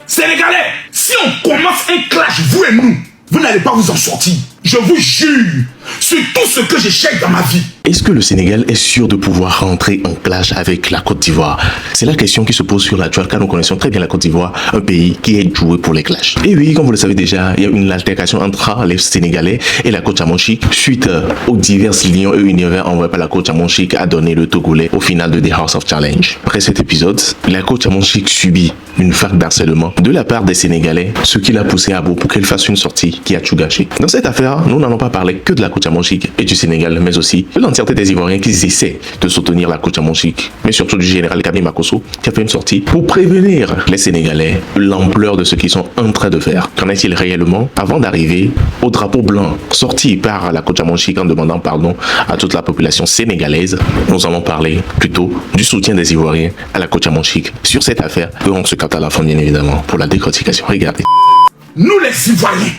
Sénégalais, si on commence un clash, vous et nous, vous n'allez pas vous en sortir. Je vous jure, sur tout ce que j'échec dans ma vie. Est-ce que le Sénégal est sûr de pouvoir rentrer en clash avec la Côte d'Ivoire? C'est la question qui se pose sur la toile, car nous connaissons très bien la Côte d'Ivoire, un pays qui est doué pour les clashs. Et oui, comme vous le savez déjà, il y a une altercation entre les Sénégalais et la Côte Chamonchique suite aux diverses lions et univers envoyés par la Côte Chamonchique a donné le Togolais au final de The House of Challenge. Après cet épisode, la Côte Chamonchique subit une vague d'harcèlement de la part des Sénégalais, ce qui l'a poussé à bout pour qu'elle fasse une sortie qui a tout gâché. Dans cette affaire, nous n'allons pas parler que de la Côte Chamonchique et du Sénégal, mais aussi de l'entièreté des Ivoiriens qui essaient de soutenir la Côte Chamonchique, mais surtout du général Kami Makosso qui a fait une sortie pour prévenir les Sénégalais de l'ampleur de ce qu'ils sont en train de faire. Qu'en est-il réellement avant d'arriver au drapeau blanc sorti par la Côte Chamonchique en demandant pardon à toute la population sénégalaise? Nous allons parler plutôt du soutien des Ivoiriens à la Côte Chamonchique sur cette affaire et on se capte à la fin bien évidemment pour la décortication. Regardez. Nous les Ivoiriens,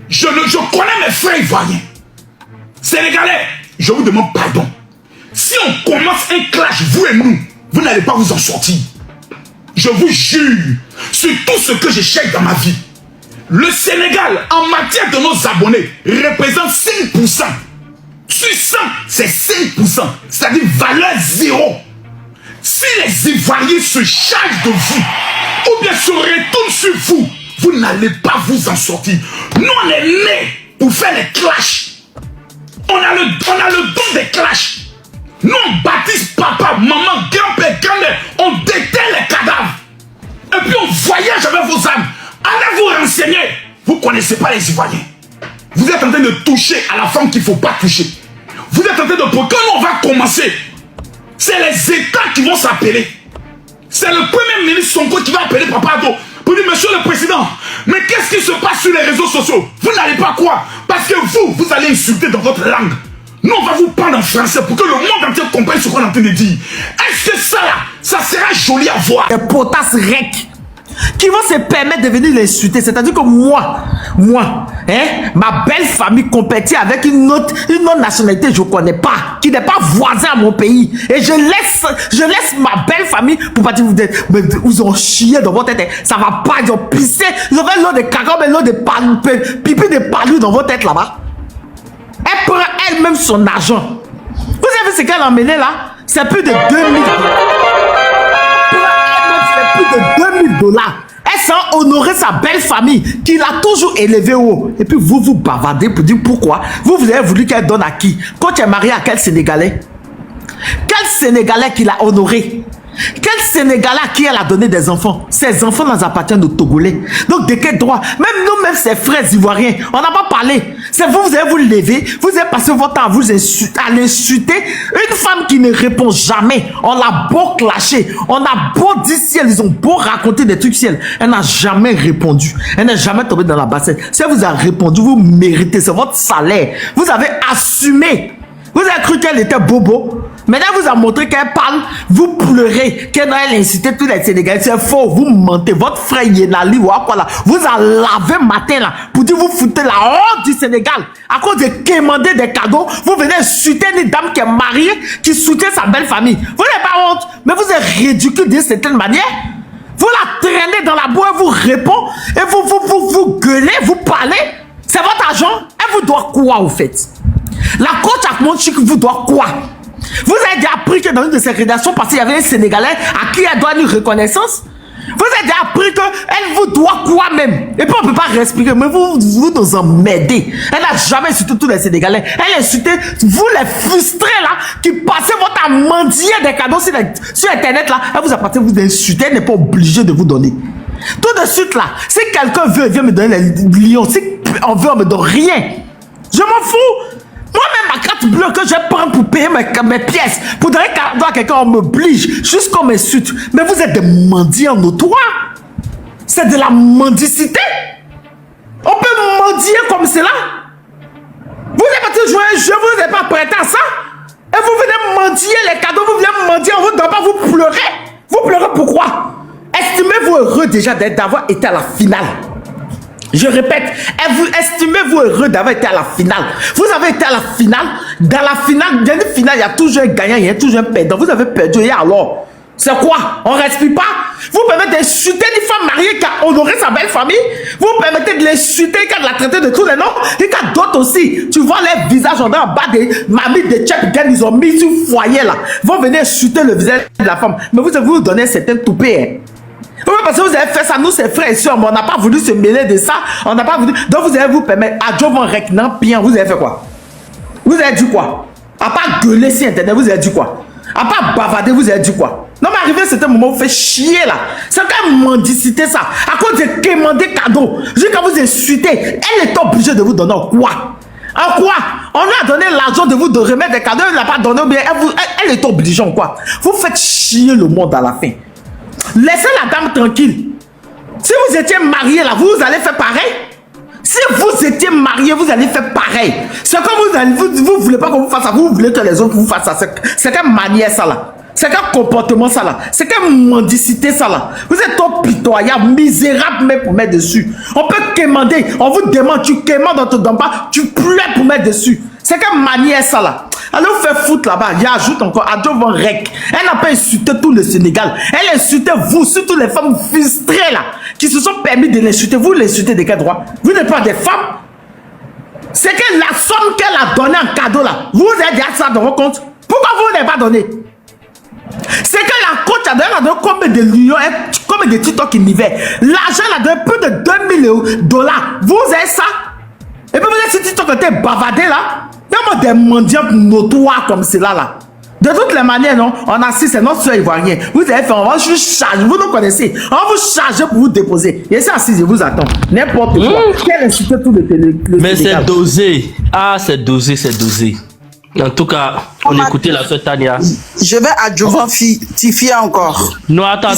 je connais mes frères Ivoiriens. Sénégalais, je vous demande pardon. Si on commence un clash, vous et nous, vous n'allez pas vous en sortir. Je vous jure, sur tout ce que j'échec dans ma vie, le Sénégal, en matière de nos abonnés, représente 5%. Sur 100, c'est 5%. C'est-à-dire valeur zéro. Si les Ivoiriens se chargent de vous, ou bien se retournent sur vous, vous n'allez pas vous en sortir. Nous, on est nés pour faire les clashs. On a le don des clashs. Nous, on baptise papa, maman, grand-père, grand-mère. On déterre les cadavres. Et puis on voyage avec vos âmes. Allez vous renseigner. Vous ne connaissez pas les Ivoiriens. Vous êtes en train de toucher à la femme qu'il ne faut pas toucher. Vous êtes en train de... Quand nous, on va commencer, c'est les États qui vont s'appeler. C'est le premier ministre Sonko qui va appeler Papa Ado pour dire, monsieur le président, mais qu'est-ce qui se passe sur les réseaux sociaux? Vous n'allez pas croire. Parce que vous allez insulter dans votre langue. Nous, on va vous prendre en français pour que le monde entier comprenne ce qu'on est en train de dire. Est-ce que ça, là, ça sera joli à voir? Les potasses rec qui vont se permettre de venir l'insulter. C'est-à-dire que moi, ma belle famille compétit avec une autre nationalité que je ne connais pas, qui n'est pas voisin à mon pays. Et je laisse ma belle famille pour partir. Vous ont chié dans votre tête. Ça va pas, ils ont pissé. Ils ont fait l'eau de cacao, mais l'eau de pipi de palu dans votre tête là-bas. Elle prend elle-même son argent. Vous avez vu ce qu'elle a emmené là? C'est plus de 2000 dollars. C'est plus de 2000 dollars. Elle s'en honorer sa belle famille qui l'a toujours élevée haut. Et puis vous bavardez pour dire pourquoi. Vous avez voulu qu'elle donne à qui? Quand tu es marié à quel Sénégalais? Quel Sénégalais qui l'a honoré? Quel Sénégalais à qui elle a donné des enfants? Ces enfants nous appartiennent aux Togolais. Donc de quel droit? Même nous-mêmes, ses frères ivoiriens, on n'a pas parlé. C'est vous allez vous lever, vous allez passer votre temps à l'insulter. Une femme qui ne répond jamais. On l'a beau clasher, on a beau dire si ils ont beau raconter des trucs si elle n'a jamais répondu. Elle n'est jamais tombée dans la bassette. Si elle vous a répondu, vous méritez, c'est votre salaire. Vous avez assumé. Vous avez cru qu'elle était bobo. Maintenant, elle vous a montré qu'elle parle. Vous pleurez. Qu'elle a incité tous les Sénégalais. C'est faux. Vous mentez. Votre frère Yenali ou quoi là, vous a lavé matin là pour dire vous foutez la honte du Sénégal. À cause de quémander des cadeaux, vous venez insulter une dame qui est mariée, qui soutient sa belle famille. Vous n'avez pas honte. Mais vous êtes ridicule d'une certaine manière. Vous la traînez dans la boue, elle vous répond. Et vous gueulez, vous parlez. C'est votre argent. Elle vous doit quoi au fait? La Côte Chamonchique vous doit quoi? Vous avez déjà appris que dans une de ces rédactions, parce qu'il y avait un Sénégalais à qui elle doit une reconnaissance. Vous avez déjà appris qu'elle vous doit quoi même? Et puis on ne peut pas respirer, mais vous nous emmerdez. Elle n'a jamais insulté tous les Sénégalais. Elle a insulté vous les frustrés là, qui passez votre temps à mendier des cadeaux sur Internet là. Elle vous appartient, vous insultez, elle n'est pas obligée de vous donner. Tout de suite là, si quelqu'un veut, il vient me donner les lions. Si on veut, on me donne rien. Je m'en fous. Moi-même, ma carte bleue que je prends pour payer mes pièces, pour donner cadeau à quelqu'un, on m'oblige, jusqu'on m'insulte. Mais vous êtes des mendiants notoires. C'est de la mendicité. On peut mendier comme cela. Vous êtes parti jouer un jeu, vous n'êtes pas prêté à ça. Et vous venez mendier les cadeaux, vous venez mendier, on vous donne pas, vous pleurez. Vous pleurez pourquoi? Estimez-vous heureux déjà d'avoir été à la finale? Je répète, estimez-vous heureux d'avoir été à la finale. Vous avez été à la finale. Dans la finale, il y a toujours un gagnant, il y a toujours un perdant. Vous avez perdu, et alors? C'est quoi? On respire pas? Vous permettez d'insulter une femme mariée qui a honoré sa belle famille? Vous permettez de l'insulter, qui a la traité de tous les noms? Et qu'il y a d'autres aussi. Tu vois les visages en bas des mamies de Tchèque, ils ont mis sur le foyer là. Ils vont venir insulter le visage de la femme. Mais vous donnez certains toupets. Hein. Oui, parce que vous avez fait ça, nous, c'est frères et sœurs, mais on n'a pas voulu se mêler de ça. On n'a pas voulu. Donc, vous allez vous permettre, à Joe Van Rek, non, bien, vous avez fait quoi? Vous avez dit quoi? À part gueuler sur Internet, vous avez dit quoi? À part bavarder, vous avez dit quoi? Non, mais arrivé, c'était un moment où vous faites chier là. C'est quand même mendicité ça. À cause de quémander cadeaux. Juste quand vous insultez, elle est obligée de vous donner quoi? En quoi? On lui a donné l'argent de vous de remettre des cadeaux, elle n'a pas donné, bien elle est obligée en quoi? Vous faites chier le monde à la fin. Laissez la dame tranquille. Si vous étiez marié là, vous allez faire pareil. Si vous étiez marié, vous allez faire pareil. C'est comme vous voulez pas qu'on vous fasse ça, vous voulez que les autres vous fassent ça. C'est quelle manière ça là? C'est quel comportement ça là? C'est quelle mendicité ça là? Vous êtes trop pitoyable, misérable même pour mettre dessus. On peut quémander, on vous demande, tu quémandes dans ton domba, tu pleures pour mettre dessus. C'est quelle manière ça là? Allez vous faire foutre là-bas. J'ajoute encore à Joe Van Rek. Elle n'a pas insulté tout le Sénégal. Elle insultait vous, surtout les femmes frustrées là, qui se sont permis de l'insulter. Vous l'insultez de quel droit? Vous n'êtes pas des femmes. C'est que la somme qu'elle a donnée en cadeau là, vous avez déjà ça dans vos comptes. Pourquoi vous n'avez pas donné? C'est que la coach a donné combien de lions, combien de TikTok in hiver. L'argent a donné plus de $2000. Vous avez ça? Et puis vous êtes sur TikTok était bavardé là. Il y a des mendiants notoires comme cela là. De toutes les manières, non, on assiste, c'est notre soeur ivoirien. Vous avez fait, on va juste charger, vous nous connaissez. On va vous charger pour vous déposer. Et ça, si je vous attends. N'importe quoi. Quel insulte tout le mais c'est dosé. Ah, c'est dosé, c'est dosé. En tout cas, on écoutait la soeur Tania. Je vais adjuventifier encore. Non, attends.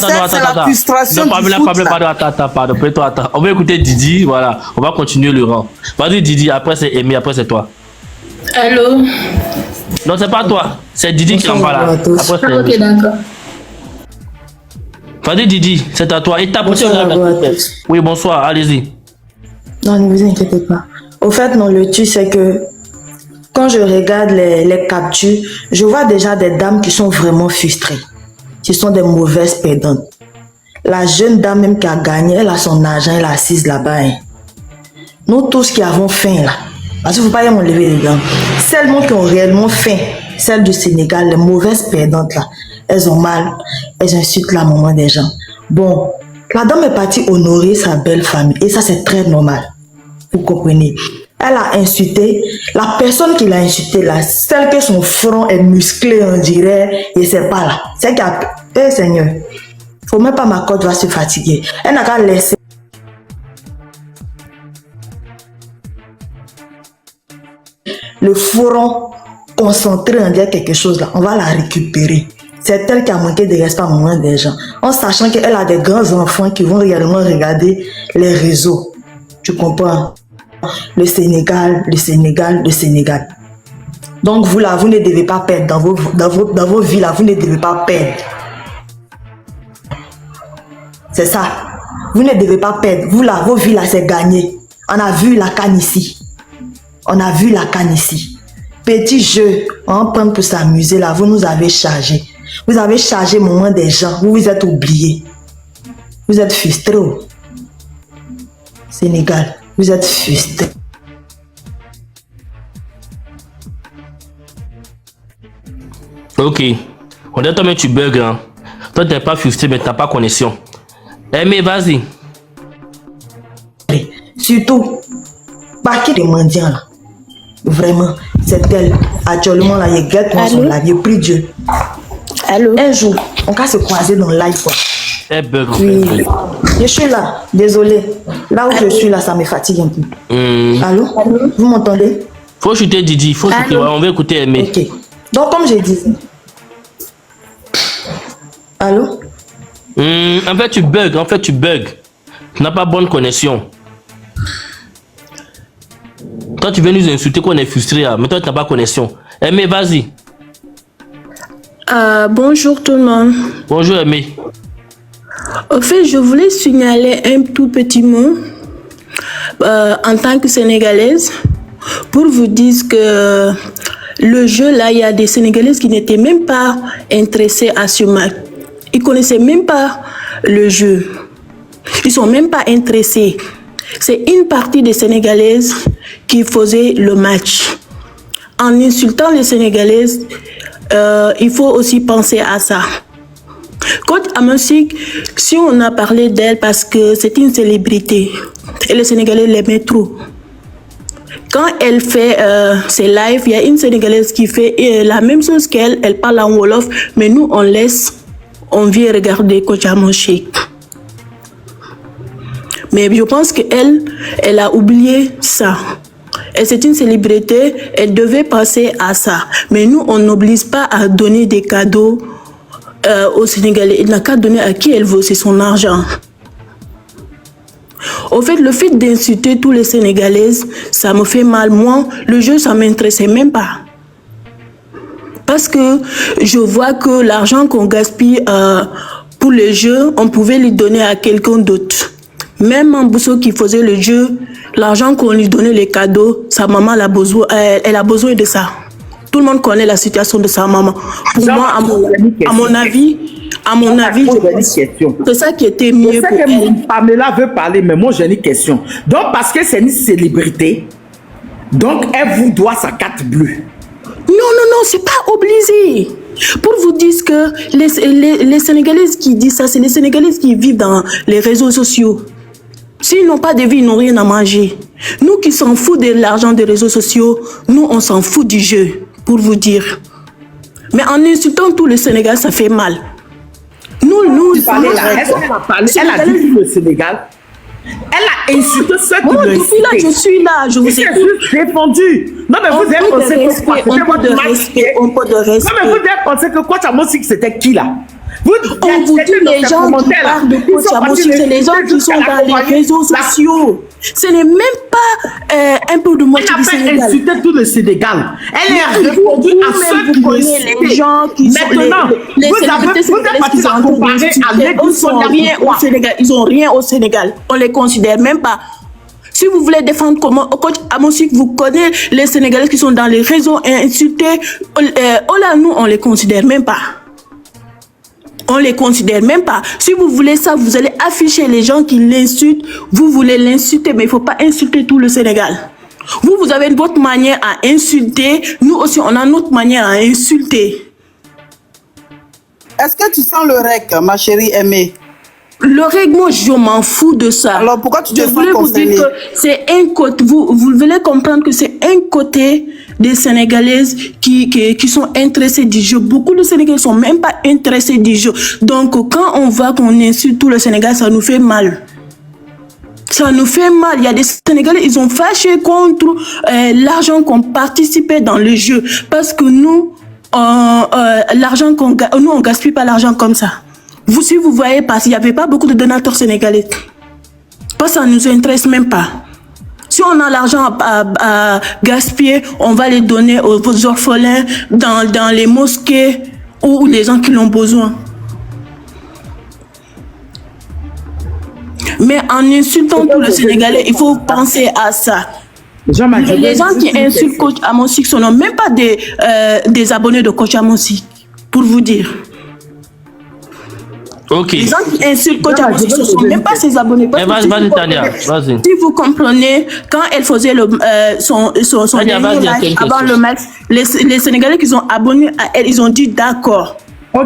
Pardon. Attends. On va écouter Didi, voilà. On va continuer le rang. Vas-y Didi, après c'est Amy, après c'est toi. Allô? Non, c'est pas toi. C'est Didi qui en parle là. Après, ok, d'accord. Vas-y Didi, c'est à toi. Et t'as posé oui, bonsoir, allez-y. Non, ne vous inquiétez pas. Au fait, non, le truc, c'est que quand je regarde les captures, je vois déjà des dames qui sont vraiment frustrées. Ce sont des mauvaises perdantes. La jeune dame même qui a gagné, elle a son argent, elle est assise là-bas. Hein. Nous tous qui avons faim là, parce qu'il ne faut pas y enlever les gants. Celles qui ont réellement faim, celles du Sénégal, les mauvaises perdantes là, elles ont mal, elles insultent la maman des gens. Bon, la dame est partie honorer sa belle famille et ça c'est très normal. Vous comprenez? Elle a insulté, la personne qui l'a insulté là, celle que son front est musclé, on dirait, et c'est pas là. C'est qui a... Eh Seigneur, faut même pas ma corde va se fatiguer. Elle n'a qu'à laisser. Le front concentré, on dirait quelque chose là, on va la récupérer. C'est elle qui a manqué de respect à moment des gens. En sachant qu'elle a des grands enfants qui vont réellement regarder les réseaux. Tu comprends? Le Sénégal. Donc vous là, vous ne devez pas perdre dans vos vies là, vous ne devez pas perdre. C'est ça. Vous ne devez pas perdre. Vous là, vos vies là, c'est gagné. On a vu la canne ici. Petit jeu, on prend pour s'amuser là, vous nous avez chargé. Vous avez chargé le moment des gens, vous vous êtes oubliés. Vous êtes frustrés. Sénégal. Vous êtes frustrés. Ok. On dit toi mais tu bugs hein. Toi t'es pas frustré mais t'as pas connexion. Eh mais vas-y. Surtout, pas qui des mendiants là. Vraiment, c'est elle. Actuellement là, il guette moi son live, il prie Dieu. Allô? Un jour, on va se croiser dans le live quoi. Eh bug. Oui. Je suis là, désolé. Là où je suis là, ça me fatigue un peu. Allô? Vous m'entendez? Faut chuter Didi, faut chuter, on va écouter Aimé. Ok. Donc comme je disais. Allô? En fait tu bugs. Tu n'as pas bonne connexion. Toi tu viens nous insulter qu'on est frustré, mais toi tu n'as pas connexion. Aimé, vas-y. Bonjour tout le monde. Bonjour Aimé. Au fait, je voulais signaler un tout petit mot en tant que Sénégalaise pour vous dire que le jeu là, il y a des Sénégalaises qui n'étaient même pas intéressées à ce match. ils connaissaient même pas le jeu. Ils sont même pas intéressés. C'est une partie des Sénégalaises qui faisait le match. En insultant les Sénégalaises, il faut aussi penser à ça. Coach Amosik, si on a parlé d'elle parce que c'est une célébrité et les Sénégalais l'aimaient trop. Quand elle fait ses lives, il y a une Sénégalaise qui fait la même chose qu'elle, elle parle en Wolof, mais nous on laisse, on vient regarder Coach Amosik. Mais je pense qu'elle, elle a oublié ça. Et c'est une célébrité, elle devait passer à ça. Mais nous, on n'oblige pas à donner des cadeaux aux Sénégalais. Elle n'a qu'à donner à qui elle veut, c'est son argent. Au fait, le fait d'insulter tous les Sénégalaises, ça me fait mal. Moi, le jeu, ça ne m'intéressait même pas. Parce que je vois que l'argent qu'on gaspille pour le jeu, on pouvait lui donner à quelqu'un d'autre. Même Mambousso qui faisait le jeu, l'argent qu'on lui donnait, les cadeaux, sa maman elle a besoin de ça. Tout le monde connaît la situation de sa maman. Pour moi, à mon avis, c'est ça qui était mieux pour elle. Pamela veut parler, mais moi j'ai une question. Donc parce que c'est une célébrité, donc elle vous doit sa carte bleue. Non, c'est pas obligé. Pour vous dire que les Sénégalaises qui disent ça, c'est les Sénégalaises qui vivent dans les réseaux sociaux. S'ils n'ont pas de vie, ils n'ont rien à manger. Nous qui s'en fout de l'argent des réseaux sociaux, nous on s'en fout du jeu, pour vous dire. Mais en insultant tout le Sénégal, ça fait mal. Elle a dit le Sénégal. Elle a insulté ceux qui l'ont insulté. Là, je suis là, je vous ai défendu. Non, mais vous avez pensé que c'était votre respect. Non, mais vous avez pensé que Coach Amosik, c'était qui là? On vous dit les gens qui parlent de Coach Amosik, c'est les gens qui sont dans les réseaux sociaux. Ce n'est même pas un peu de moitié du Sénégal. Elle a insulté tout le Sénégal. Elle a répondu à ceux qui connaissent les gens qui sont les célébrités sénégalaises qui sont comparer à ils n'ont rien au Sénégal. On les considère même pas. Si vous voulez défendre comment Coach Amosik, vous connaissez les Sénégalais qui sont dans les réseaux et insultés. Nous, on les considère même pas. On les considère même pas. Si vous voulez ça, vous allez afficher les gens qui l'insultent. Vous voulez l'insulter, mais il ne faut pas insulter tout le Sénégal. Vous avez votre manière à insulter. Nous aussi, on a notre manière à insulter. Est-ce que tu sens le rec, ma chérie aimée? Le règle, moi, je m'en fous de ça. Alors, pourquoi tu te sens voulais vous dire que c'est un côté, vous voulez comprendre que c'est un côté des Sénégalaises qui sont intéressées du jeu. Beaucoup de Sénégalais ne sont même pas intéressés du jeu. Donc, quand on voit qu'on insulte tout le Sénégal, ça nous fait mal. Ça nous fait mal. Il y a des Sénégalais, ils ont fâché contre l'argent qu'on participait dans le jeu. Parce que nous, l'argent nous, on gaspille pas l'argent comme ça. Vous, si vous voyez pas, il n'y avait pas beaucoup de donateurs sénégalais. Parce que ça ne nous intéresse même pas. Si on a l'argent à gaspiller, on va les donner aux orphelins, dans les mosquées ou les gens qui l'ont besoin. Mais en insultant tout le Sénégalais, il faut penser à ça. Les gens qui insultent Coach Amosik ne sont même pas des abonnés de Coach Amosik, pour vous dire. Ok. Les gens qui insultent Coach Amosik, ce ne sont même pas ses abonnés. Vas-y, Tania, vas-y. Si vous comprenez, quand elle faisait son dernier live avant le match, les Sénégalais qui sont abonnés à elle, ils ont dit d'accord.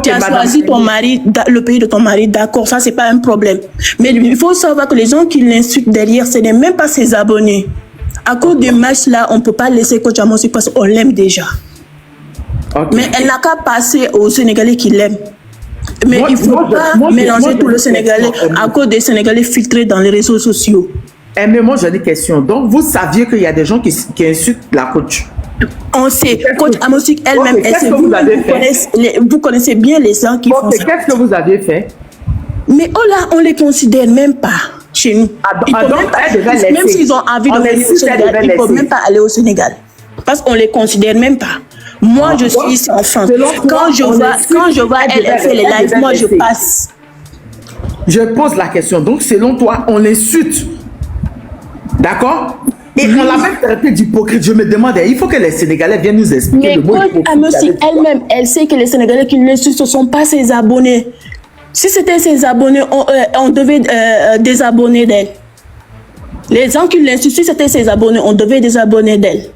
Tu as choisi ton mari, le pays de ton mari, d'accord, ça c'est pas un problème. Mais il faut savoir que les gens qui l'insultent derrière, ce n'est même pas ses abonnés. À cause du match là, on ne peut pas laisser Coach Amosik parce qu'on l'aime déjà. Okay. Mais elle n'a qu'à passer aux Sénégalais qui l'aiment. Mais il ne faut pas mélanger tout le Sénégalais à cause des Sénégalais filtrés dans les réseaux sociaux. Mais moi j'ai des questions. Donc vous saviez qu'il y a des gens qui insultent la coach? On sait. Coach Amosik elle-même, vous connaissez bien les gens qui font ça. Qu'est-ce que vous avez fait? Mais oh là, on ne les considère même pas chez nous. Même s'ils ont envie de venir au Sénégal, ils ne peuvent même pas aller au Sénégal. Parce qu'on ne les considère même pas. Moi, je suis ici en France. Quand je vois elle fait les lives, moi, je passe. Je pose la question. Donc, selon toi, on l'insulte. D'accord? Et on l'a même traité d'hypocrite. Je me demande, il faut que les Sénégalais viennent nous expliquer le mot hypocrite. Mais Amosik elle-même, elle sait que les Sénégalais qui l'insultent, ce ne sont pas ses abonnés. Si c'était ses abonnés, on devait désabonner d'elle. Les gens qui l'insultent, si c'était ses abonnés, on devait désabonner d'elle.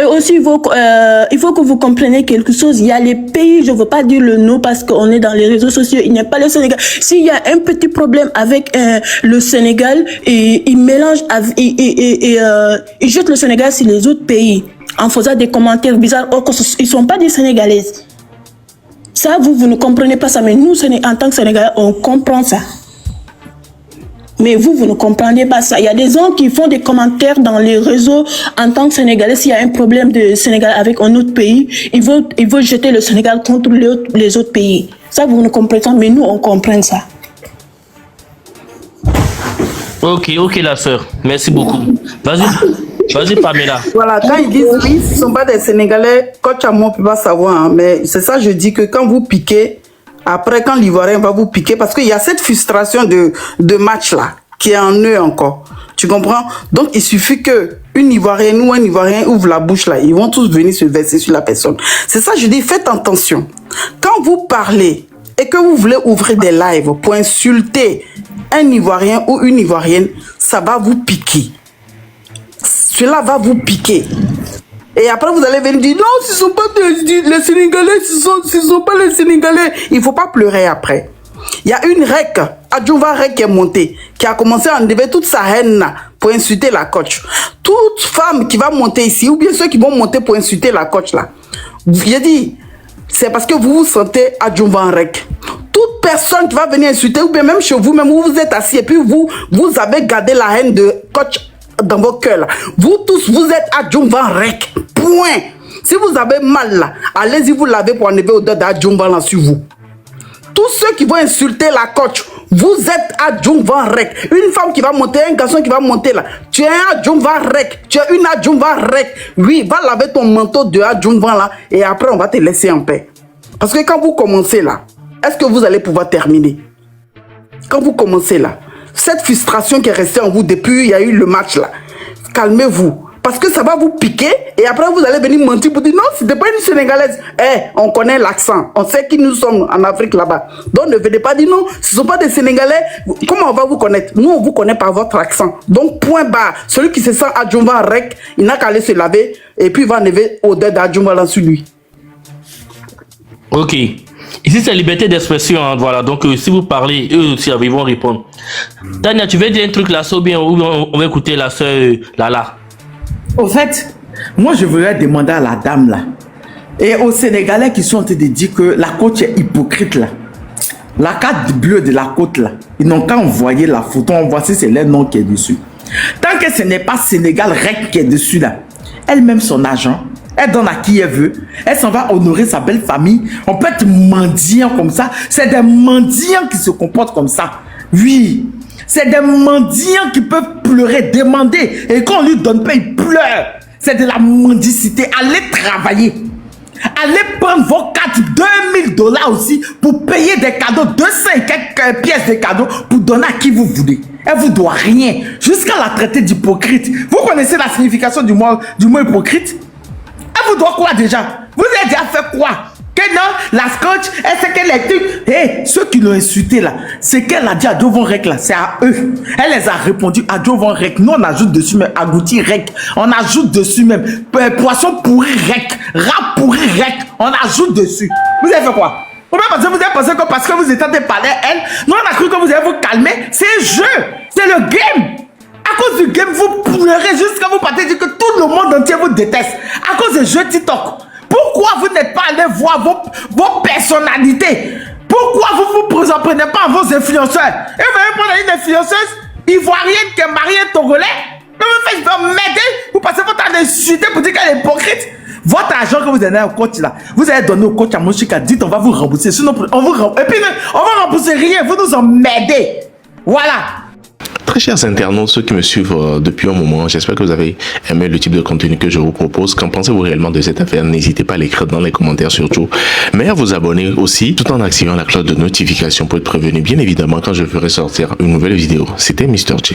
Et aussi, il faut que vous compreniez quelque chose. Il y a les pays, je ne veux pas dire le nom parce qu'on est dans les réseaux sociaux, il n'y a pas le Sénégal. S'il y a un petit problème avec le Sénégal, il mélange, il jette le Sénégal sur les autres pays en faisant des commentaires bizarres. Or, ils ne sont pas des Sénégalaises. Ça, vous ne comprenez pas ça. Mais nous, en tant que Sénégalais, on comprend ça. Mais vous ne comprenez pas ça. Il y a des gens qui font des commentaires dans les réseaux en tant que Sénégalais. S'il y a un problème de Sénégal avec un autre pays, ils veulent jeter le Sénégal contre les autres pays. Ça, vous ne comprenez pas, mais nous, on comprend ça. Ok, la sœur. Merci beaucoup. Vas-y, Pamela. Voilà, quand ils disent oui, ce ne sont pas des Sénégalais, coach à moi, on ne peut pas savoir. Hein, mais c'est ça, je dis que quand vous piquez, après, quand l'Ivoirien va vous piquer, parce qu'il y a cette frustration de match-là, qui est en eux encore. Tu comprends? Donc, il suffit qu'une Ivoirienne ou un Ivoirien ouvre la bouche là, ils vont tous venir se verser sur la personne. C'est ça, je dis, faites attention. Quand vous parlez et que vous voulez ouvrir des lives pour insulter un Ivoirien ou une Ivoirienne, ça va vous piquer. Cela va vous piquer. Et après, vous allez venir dire, non, ce ne sont pas les Sénégalais, ce ne sont pas les Sénégalais. Il ne faut pas pleurer après. Il y a une rec, Adjouva Rec qui est montée, qui a commencé à enlever toute sa haine pour insulter la coach. Toute femme qui va monter ici, ou bien ceux qui vont monter pour insulter la coach là, j'ai dit, c'est parce que vous vous sentez Adjouva Rec. Toute personne qui va venir insulter, ou bien même chez vous, même où vous êtes assis, et puis vous avez gardé la haine de coach dans vos cœurs là. Vous tous, vous êtes Adjouva Rec. Point. Si vous avez mal là, allez-y vous lavez pour enlever l'odeur d'Adjouva là sur vous. Tous ceux qui vont insulter la coach, vous êtes Adjouva Rec. Une femme qui va monter, un garçon qui va monter là, tu es un Adjouva Rec. Tu es une Adjouva Rec. Oui, va laver ton manteau de Adjouva là et après on va te laisser en paix. Parce que quand vous commencez là, est-ce que vous allez pouvoir terminer? Quand vous commencez là, cette frustration qui est restée en vous depuis il y a eu le match là, calmez-vous. Parce que ça va vous piquer et après vous allez venir mentir pour dire non, c'était pas une Sénégalaise. On connaît l'accent, on sait qui nous sommes en Afrique là-bas. Donc ne venez pas dire non, ce ne sont pas des Sénégalais. Comment on va vous connaître? Nous, on vous connaît par votre accent. Donc point barre. Celui qui se sent Adjouva Rec, il n'a qu'à aller se laver et puis il va enlever odeur d'Adjouva là sur lui. Ok. Ici, c'est liberté d'expression, hein, voilà. Donc, si vous parlez, eux aussi, ils vont répondre. Tania, tu veux dire un truc là, ou bien on va écouter la sœur Lala? Au fait, moi je voudrais demander à la dame là, et aux Sénégalais qui sont en train de dire que la côte est hypocrite là, la carte bleue de la côte là, ils n'ont qu'à envoyer la photo, on voit si c'est leur nom qui est dessus. Tant que ce n'est pas Sénégal Rec qui est dessus là, elle-même son argent, elle donne à qui elle veut, elle s'en va honorer sa belle famille. On peut être mendiant comme ça, c'est des mendiants qui se comportent comme ça. Oui, c'est des mendiants qui peuvent pleurer, demander, et quand on lui donne pas, il pleure. C'est de la mendicité. Allez travailler. Allez prendre vos cartes, $2000 aussi, pour payer des cadeaux, 200 et quelques pièces de cadeaux, pour donner à qui vous voulez. Elle vous doit rien, jusqu'à la traiter d'hypocrite. Vous connaissez la signification du mot hypocrite? Elle vous doit quoi déjà? Vous avez déjà fait quoi? Que non, la scotch, elle sait qu'elle est trucs. Hé, ceux qui l'ont insulté là, c'est qu'elle a dit à Adjouva Rec là, c'est à eux. Elle les a répondu à Adjouva Rec. Nous on ajoute dessus même agouti Rec. On ajoute dessus même poisson pourri Rec. Rat pourri Rec. On ajoute dessus. Vous avez fait quoi? Vous avez pensé que parce que vous étiez en train de parler à elle, nous on a cru que vous allez vous calmer. C'est un jeu. C'est le game. À cause du game, vous pleurez jusqu'à vous partez dire que tout le monde entier vous déteste. À cause des jeux TikTok. Pourquoi vous n'êtes pas allé voir vos personnalités? Pourquoi vous ne prenez pas vos influenceurs? Et vous allez prendre une influenceuse ivoirienne qui est mariée togolais? Mais vous faites m'aider? Vous passez votre temps à l'insulter pour dire qu'elle est hypocrite? Votre argent que vous donnez au coach là, vous allez donner au coach à Moshika, dites on va vous rembourser. Sinon, on vous rembourse. Et puis, on va rembourser rien, vous nous emmerdez. Voilà. Très chers internautes, ceux qui me suivent depuis un moment, j'espère que vous avez aimé le type de contenu que je vous propose. Qu'en pensez-vous réellement de cette affaire? N'hésitez pas à l'écrire dans les commentaires surtout. Mais à vous abonner aussi, tout en activant la cloche de notification pour être prévenu, bien évidemment, quand je ferai sortir une nouvelle vidéo. C'était Mr. J.